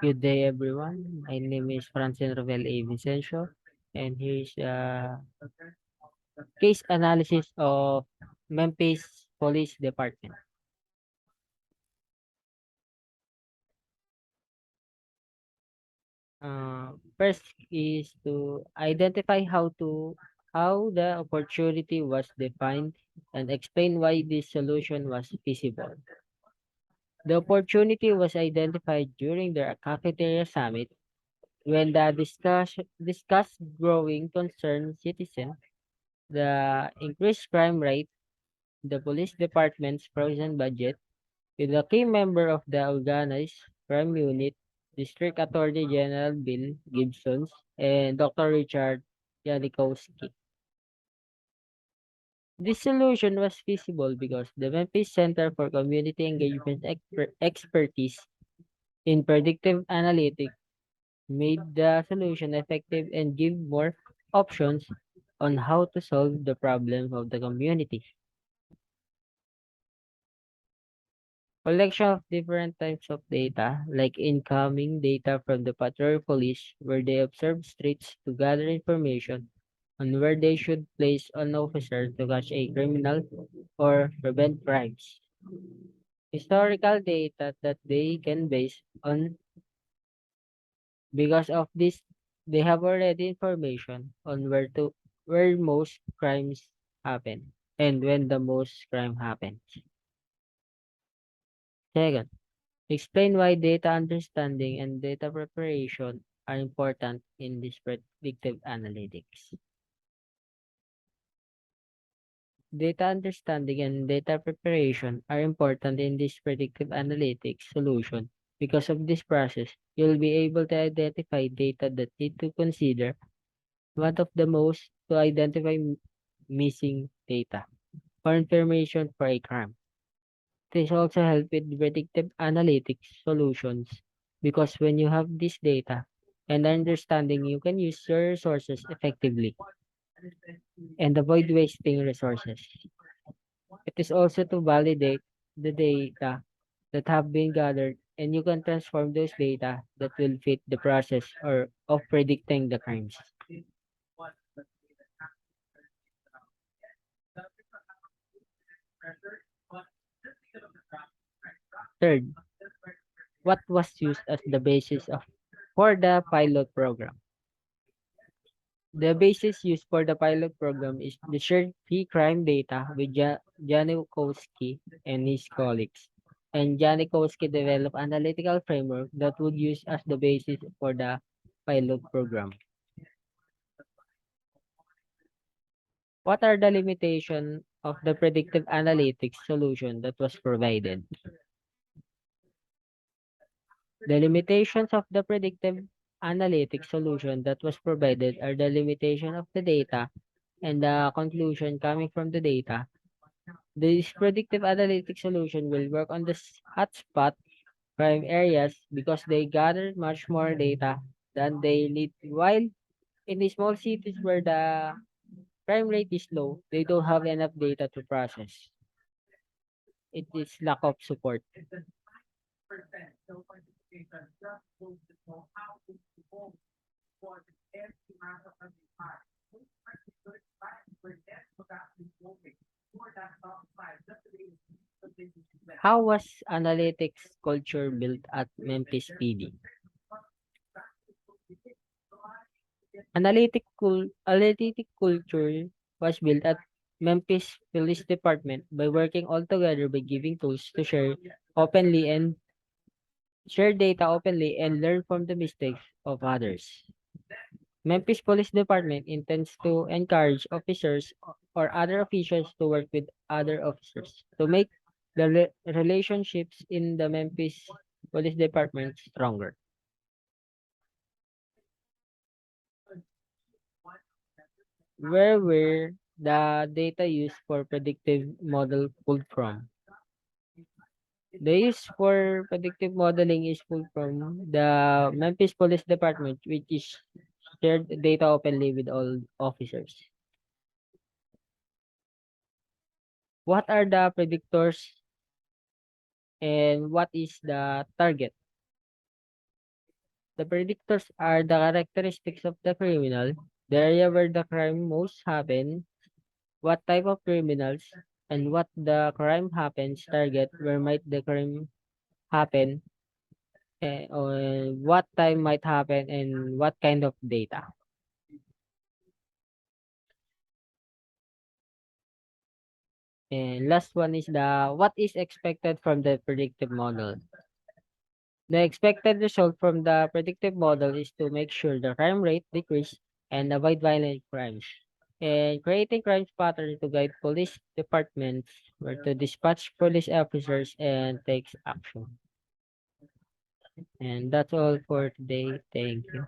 Good day, everyone. My name is Francine Rovel A. Vicencio, and here's a case analysis of Memphis Police Department. First is to identify how the opportunity was defined and explain why this solution was feasible. The opportunity was identified during the cafeteria summit when the discussed growing concern citizens, the increased crime rate, the police department's frozen budget, with a key member of the organized crime unit, District Attorney General Bill Gibson, and Dr. Richard Janikowski. This solution was feasible because the Memphis Center for Community Engagement expertise in predictive analytics made the solution effective and give more options on how to solve the problem of the community. Collection of different types of data, like incoming data from the patrol police, where they observe streets to gather information on where they should place an officer to catch a criminal or prevent crimes. Historical data that they can base on because of this they have already information on where most crimes happen and when the most crime happens. Second, explain why data understanding and data preparation are important in this predictive analytics. Data understanding and data preparation are important in this predictive analytics solution. Because of this process, you'll be able to identify data that need to consider one of the most to identify missing data or information for a crime. This also help with predictive analytics solutions because when you have this data and understanding, you can use your resources effectively and avoid wasting resources. It is also to validate the data that have been gathered and you can transform those data that will fit the process or of predicting the crimes. Third, what was used as the basis of for the pilot program? The basis used for the pilot program is the shared pre-crime data with Janikowski and his colleagues. And Janikowski developed analytical framework that would use as the basis for the pilot program. What are the limitations of the predictive analytics solution that was provided? The limitations of the predictive analytics solution that was provided are the limitation of the data and the conclusion coming from the data. This predictive analytics solution will work on the hotspot crime areas because they gather much more data than they need. While in the small cities where the crime rate is low, they don't have enough data to process. It is lack of support. How was analytics culture built at Memphis PD? Analytic culture was built at Memphis Police Department by working all together by giving tools to openly and share data openly and learn from the mistakes of others. Memphis Police Department intends to encourage officers or other officials to work with other officers to make the relationships in the Memphis Police Department stronger. Where were the data used for predictive model pulled from? The use for predictive modeling is pulled from the Memphis Police Department, which is shared data openly with all officers. What are the predictors and what is the target? The predictors are the characteristics of the criminal, the area where the crime most happen, what type of criminals, and what the crime happens target, where might the crime happen, or what time might happen, and what kind of data. And last one is the what is expected from the predictive model. The expected result from the predictive model is to make sure the crime rate decrease and avoid violent crimes. And creating crimes pattern to guide police departments where to dispatch police officers and takes action. And that's all for today. Thank you.